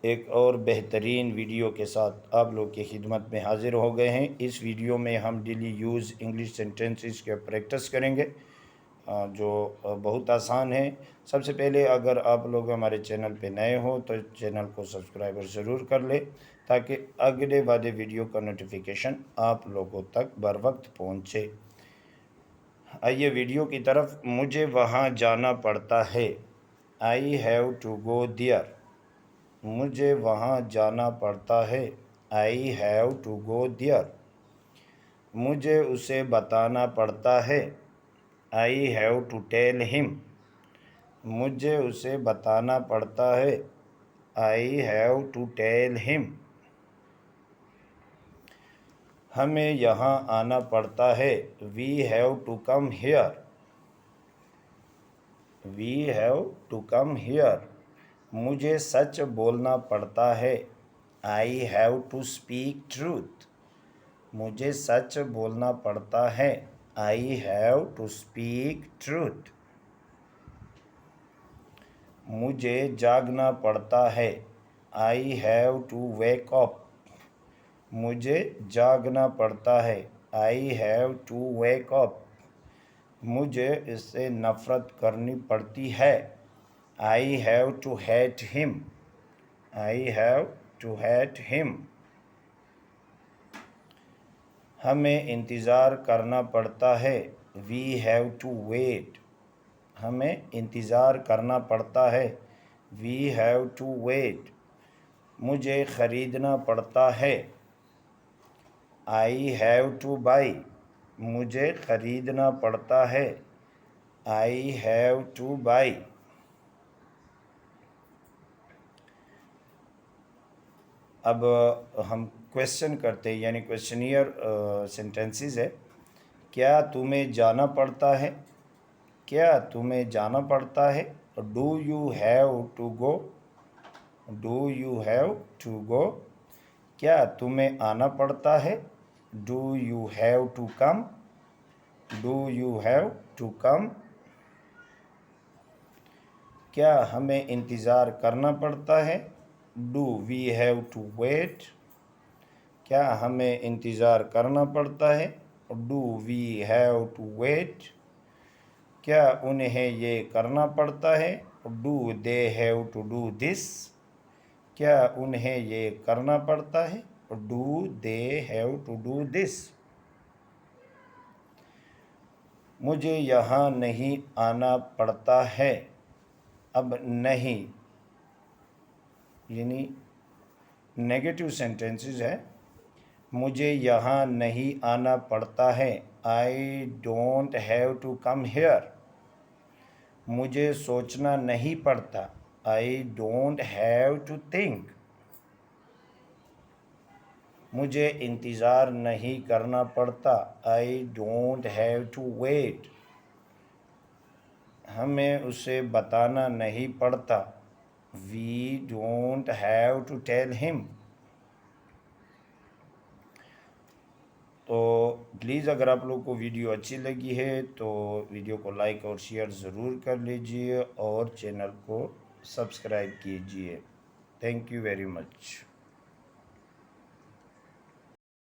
एक और बेहतरीन वीडियो के साथ आप लोग की खिदमत में हाज़िर हो गए हैं। इस वीडियो में हम डेली यूज़ इंग्लिश सेंटेंसेस के प्रैक्टिस करेंगे जो बहुत आसान है। सबसे पहले अगर आप लोग हमारे चैनल पे नए हो तो चैनल को सब्सक्राइब ज़रूर कर लें ताकि अगले वाले वीडियो का नोटिफिकेशन आप लोगों तक बर वक्त पहुँचे। आइए वीडियो की तरफ। मुझे वहाँ जाना पड़ता है। I have to go there. मुझे वहाँ जाना पड़ता है। I have to go there. मुझे उसे बताना पड़ता है। I have to tell him. मुझे उसे बताना पड़ता है। I have to tell him. हमें यहाँ आना पड़ता है। We have to come here. We have to come here. मुझे सच बोलना पड़ता है। I have to speak truth. मुझे सच बोलना पड़ता है। I have to speak truth. मुझे जागना पड़ता है। I have to wake up. मुझे जागना पड़ता है। I have to wake up. मुझे इससे नफ़रत करनी पड़ती है। I have to hate him. I have to hate him. हमें इंतज़ार करना पड़ता है। We have to wait. हमें इंतज़ार करना पड़ता है। We have to wait. मुझे ख़रीदना पड़ता है। I have to buy. मुझे ख़रीदना पड़ता है। I have to by. अब हम क्वेश्चन करते हैं, यानी क्वेश्चनियर सेंटेंसेस है। क्या तुम्हें जाना पड़ता है? क्या तुम्हें जाना पड़ता है? Do you have to go? Do you have to go? क्या तुम्हें आना पड़ता है? Do you have to come? Do you have to come? क्या हमें इंतज़ार करना पड़ता है? Do we have to wait? क्या हमें इंतज़ार करना पड़ता है? Do we have to wait? क्या उन्हें ये करना पड़ता है? Do they have to do this? क्या उन्हें ये करना पड़ता है? Do they have to do this? मुझे यहाँ नहीं आना पड़ता है। अब नहीं यानी नेगेटिव सेंटेंसेस है। मुझे यहाँ नहीं आना पड़ता है। I don't have to come here. मुझे सोचना नहीं पड़ता। I don't have to think. मुझे इंतज़ार नहीं करना पड़ता। I don't have to wait. हमें उसे बताना नहीं पड़ता। We don't have to tell him. तो प्लीज़ अगर आप लोग को वीडियो अच्छी लगी है तो वीडियो को लाइक और शेयर ज़रूर कर लीजिए और चैनल को सब्सक्राइब कीजिए। Thank you very much.